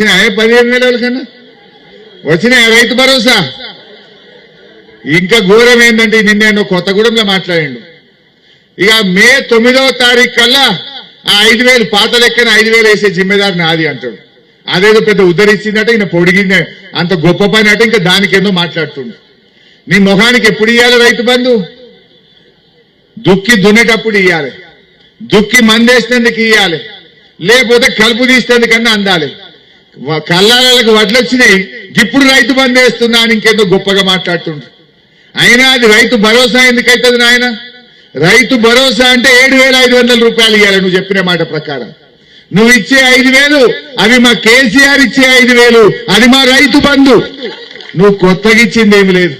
15,000 కన్నా వచ్చినాయి రైతు భరోసా. ఇంకా ఘోరం ఏంటంటే నిన్న కొత్తగూడెంలో మాట్లాడిండు. ఇక మే 9వ తారీఖు కల్లా ఆ 5,000 పాత లెక్కన 5,000 వేసే జిమ్మేదారు నాది అంటాడు. అదేదో పెద్ద ఉద్ధరించిందట, ఈయన పొడిగింది అంత గొప్ప పని అంటే ఇంకా దానికేందో మాట్లాడుతుండు. నీ మొహానికి ఎప్పుడు ఇయ్యాలి రైతు బంధు? దుక్కి దున్నేటప్పుడు ఇయ్యాలి, దుక్కి మందేసినందుకు ఇయ్యాలి, లేకపోతే కలుపు తీసేందుకన్నా అందాలి. కల్లాలకు వడ్లు వచ్చినాయి, ఇప్పుడు రైతు బంధు వేస్తున్నా అని ఇంకేందో గొప్పగా మాట్లాడుతుండ్రు. అయినా అది రైతు భరోసా ఎందుకైతుంది నాయన? రైతు భరోసా అంటే 7,500 రూపాయలు ఇవ్వాలి నువ్వు చెప్పిన మాట ప్రకారం. నువ్వు ఇచ్చే 5,000 అవి మా కేసీఆర్ ఇచ్చే 5,000, అది మా రైతు బంధు. నువ్వు కొత్తగా ఇచ్చింది ఏమి లేదు.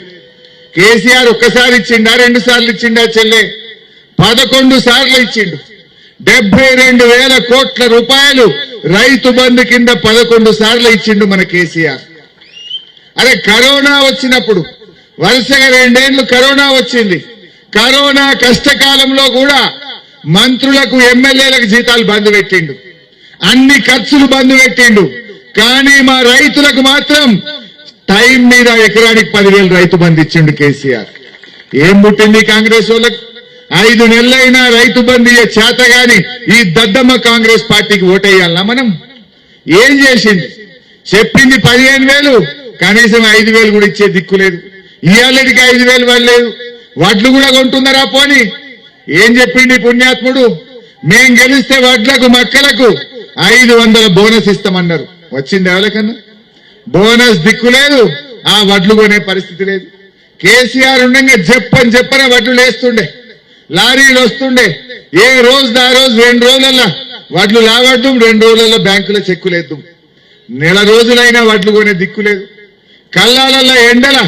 కేసీఆర్ ఒక్కసారి ఇచ్చిండా, 2 సార్లు ఇచ్చిండా చెల్లె? 11 సార్లు ఇచ్చిండు. 72,000 కోట్ల రూపాయలు రైతు బంధు కింద 11 సార్లు ఇచ్చిండు మన కేసీఆర్. అరే కరోనా వచ్చినప్పుడు వరుసగా 2 ఏళ్లు కరోనా వచ్చింది. కరోనా కష్టకాలంలో కూడా మంత్రులకు ఎమ్మెల్యేలకు జీతాలు బంద్ పెట్టిండు, అన్ని ఖర్చులు బంద్ పెట్టిండు. కానీ మా రైతులకు మాత్రం టైం మీద ఎకరానికి 10,000 రైతు బంధు ఇచ్చిండు కేసీఆర్. ఏం పుట్టింది కాంగ్రెస్ వాళ్ళకు? 5 నెలలైనా రైతు బంధు చేత గాని ఈ దద్దమ్మ కాంగ్రెస్ పార్టీకి ఓటేయాలన్నా మనం? ఏం చేసింది? చెప్పింది 15,000, కనీసం 5,000 కూడా ఇచ్చే దిక్కు లేదు. ఇవాళకి 5,000 వాళ్ళలేదు. వడ్లు కూడా కొంటున్నారా పోని? ఏం చెప్పింది పుణ్యాత్ముడు? మేం గెలిస్తే వడ్లకు మక్కలకు 500 బోనస్ ఇస్తామన్నారు. వచ్చింది ఎవరికన్నా? బోనస్ దిక్కు లేదు, ఆ వడ్లు కొనే పరిస్థితి లేదు. కేసీఆర్ ఉండగా చెప్పన వడ్లు లేస్తుండే, లారీలు వస్తుండే. ఏ రోజు ఆ రోజు 2 రోజులల్లా వడ్లు లావడ్డం, 2 రోజులలో బ్యాంకులో చెక్కులేద్దాం. నెల రోజులైనా వడ్లు కొనే దిక్కు లేదు. కల్లాలల్లో ఎండల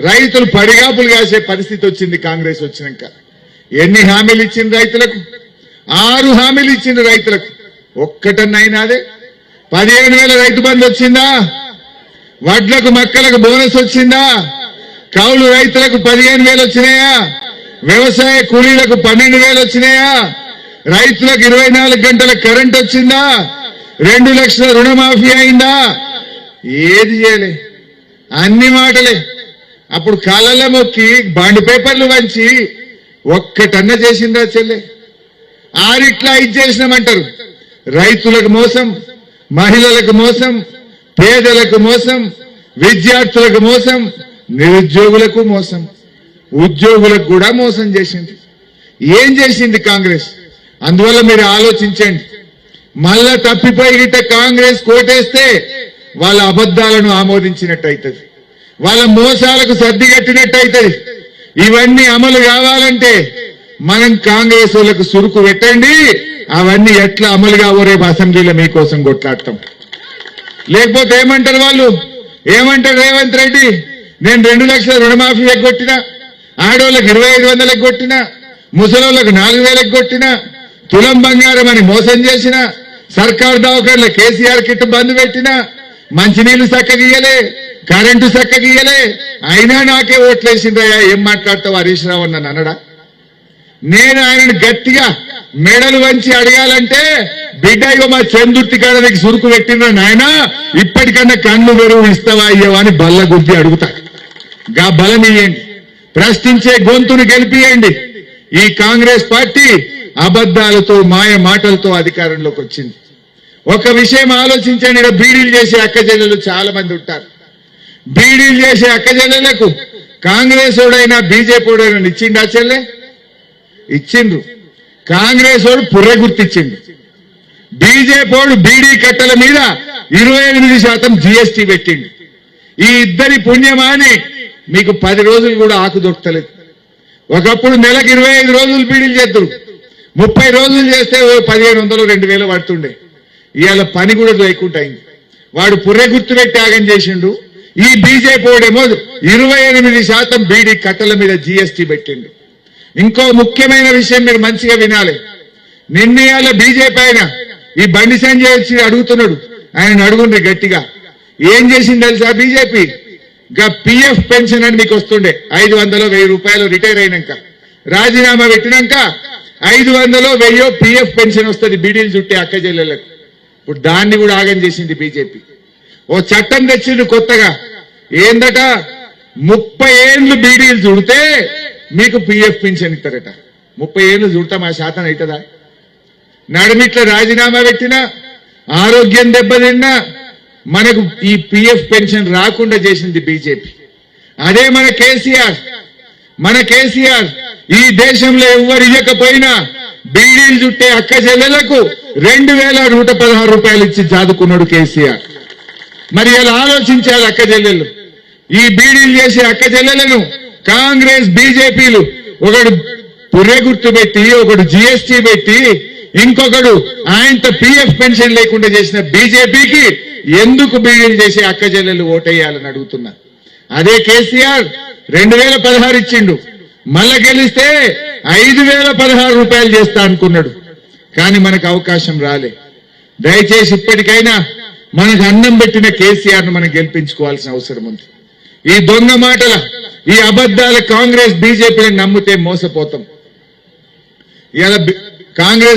రైతులు పడిగాపులు కాసే పరిస్థితి వచ్చింది కాంగ్రెస్ వచ్చినాక. ఎన్ని హామీలు ఇచ్చింది రైతులకు? 6 హామీలు ఇచ్చింది రైతులకు. ఒక్కటన్నైనాదే? 15,000 రైతు బంధు వచ్చిందా? వడ్లకు మక్కలకు బోనస్ వచ్చిందా? కౌలు రైతులకు 15,000 వచ్చినాయా? వ్యవసాయ కూలీలకు 12,000 వచ్చినాయా? రైతులకు 24 గంటల కరెంట్ వచ్చిందా? 2 లక్షల రుణమాఫీ అయిందా? ఏది చేయలే, అన్ని మాటలే. అప్పుడు కాళ్ళల్లో మొక్కి బాండ్ పేపర్లు వంచి ఒక్కటన్న చేసిందా చెల్లె? ఆరిట్లా ఇచ్చేసినామంటారు. రైతులకు మోసం, మహిళలకు మోసం, పేదలకు మోసం, విద్యార్థులకు మోసం, నిరుద్యోగులకు మోసం, ఉద్యోగులకు కూడా మోసం చేసింది. ఏం చేసింది కాంగ్రెస్? అందువల్ల మీరు ఆలోచించండి. మళ్ళా తప్పిపోయి గిట్ట కాంగ్రెస్ కోటేస్తే వాళ్ళ అబద్ధాలను ఆమోదించినట్టయితది, వాళ్ళ మోసాలకు సర్దిగట్టినట్టయితది. ఇవన్నీ అమలు కావాలంటే మనం కాంగ్రెస్ వాళ్ళకు సురుకు పెట్టండి. అవన్నీ ఎట్లా అమలు కావో రేపు అసెంబ్లీలో మీకోసం కొట్లాడతాం. లేకపోతే ఏమంటారు వాళ్ళు? ఏమంటారు రేవంత్ రెడ్డి? నేను 2 లక్షల రుణమాఫీ ఎగ్గొట్టినా, ఆడోళ్ళకి 2,500 ఎగ్గొట్టినా, ముసలోళ్ళకు 4,000 ఎగ్గొట్టినా, తులం బంగారం అని మోసం చేసిన, సర్కారు దవాఖానలో కేసీఆర్ కిట్ బంద్ పెట్టినా, మంచినీళ్లు చక్కగియ్యలే, కరెంటు చక్కగియ్యలే, అయినా నాకే ఓట్లేసిందయ్యా. ఏం మాట్లాడతావు హరీష్ రావు నన్ను అనడా? నేను ఆయనను గట్టిగా మెడలు వంచి అడగాలంటే, బిడ్డ ఇగో మా చందుర్తి కాడ నీకు సురుకు పెట్టిన నాయన, ఇప్పటికన్నా కన్ను వెరువు ఇస్తావా అయ్యవా అని బల్ల గుద్ది అడుగుతా. గా బలం ఇయ్యండి, ప్రశ్నించే గొంతును గెలిపియండి. ఈ కాంగ్రెస్ పార్టీ అబద్ధాలతో మాయ మాటలతో అధికారంలోకి వచ్చింది. ఒక విషయం ఆలోచించండి. ఇక్కడ బీడీలు చేసే అక్కచెల్లెలు చాలా మంది ఉంటారు. బీడీలు చేసే అక్కచెల్లెలకు కాంగ్రెస్ ఓడైనా బీజేపీ ఓడైనా ఇచ్చిండా చెల్లె? ఇచ్చిండ్రు. కాంగ్రెస్ ఓడు పుర్రె గుర్తిచ్చిండు. బీజేపీ ఓడు బీడీ కట్టల మీద 28% జీఎస్టీ పెట్టిండు. ఈ ఇద్దరి పుణ్యమాని మీకు 10 రోజులు కూడా ఆకు దొరకలేదు. ఒకప్పుడు నెలకు 25 రోజులు బీడీలు చేద్దరు, 30 రోజులు చేస్తే 1,500 2,000 పడుతుండే. ఇవాళ పని కూడా లేకుండా అయింది. వాడు పుర్రె గుర్తు పెట్టి త్యాగం చేసిండు. ఈ బీజేపీ ఓడేమో 28% బీడీ కట్టల మీద జీఎస్టీ పెట్టిండు. ఇంకో ముఖ్యమైన విషయం మీరు మంచిగా వినాలి. నిన్న బీజేపీ ఆయన ఈ బండి సంజయ్ వచ్చి అడుగుతున్నాడు, ఆయన అడుగుండ్రి గట్టిగా. ఏం చేసింది తెలుసా బీజేపీ? పిఎఫ్ పెన్షన్ అని మీకు వస్తుండే 500-1000 రూపాయలు రిటైర్ అయినాక, రాజీనామా పెట్టినాక 500-1000 పిఎఫ్ పెన్షన్ వస్తుంది బీడీలు చుట్టే అక్క చెల్లెలకు. ఇప్పుడు దాన్ని కూడా ఆగం చేసింది బీజేపీ. ఓ చట్టం తెచ్చిండు కొత్తగా. ఏందట, 30 ఏళ్లు బీడీలు చుడితే మీకు పిఎఫ్ పెన్షన్ ఇస్తారట. 30 ఏళ్లు చుడతా మా శాతం అవుతుందా? నడుమిట్ల రాజీనామా పెట్టినా, ఆరోగ్యం దెబ్బతిన్నా మనకు ఈ పిఎఫ్ పెన్షన్ రాకుండా చేసింది బీజేపీ. అదే మన కేసీఆర్ ఈ దేశంలో ఎవ్వరు ఇవ్వకపోయినా బీడీలు చుట్టే అక్క చెల్లెలకు 2116 రూపాయలు ఇచ్చి జాదుకున్నాడు కేసీఆర్. మరి ఇలా ఆలోచించాలి అక్క చెల్లెళ్ళు. ఈ బీడీలు చేసే అక్క చెల్లెలను కాంగ్రెస్ బీజేపీలు ఒకడు పుర్రె గుర్తు పెట్టి, ఒకడు జీఎస్టీ పెట్టి, ఇంకొకడు ఆయనతో పిఎఫ్ పెన్షన్ లేకుండా చేసిన బీజేపీకి ఎందుకు బీడీలు చేసే అక్క చెల్లెలు ఓటేయాలని అడుగుతున్నా. అదే కేసీఆర్ 2016 ఇచ్చిండు, మళ్ళా గెలిస్తే 5016 రూపాయలు చేస్తా అనుకున్నాడు. కానీ మనకు అవకాశం రాలే. దయచేసి ఇప్పటికైనా మనకు అన్నం పెట్టిన కేసీఆర్ ను మనం గెలిపించుకోవాల్సిన అవసరం ఉంది. ఈ దొంగ మాటల, ఈ అబద్దాల కాంగ్రెస్ బీజేపీని నమ్మితే మోసపోతాం. ఇలా కాంగ్రెస్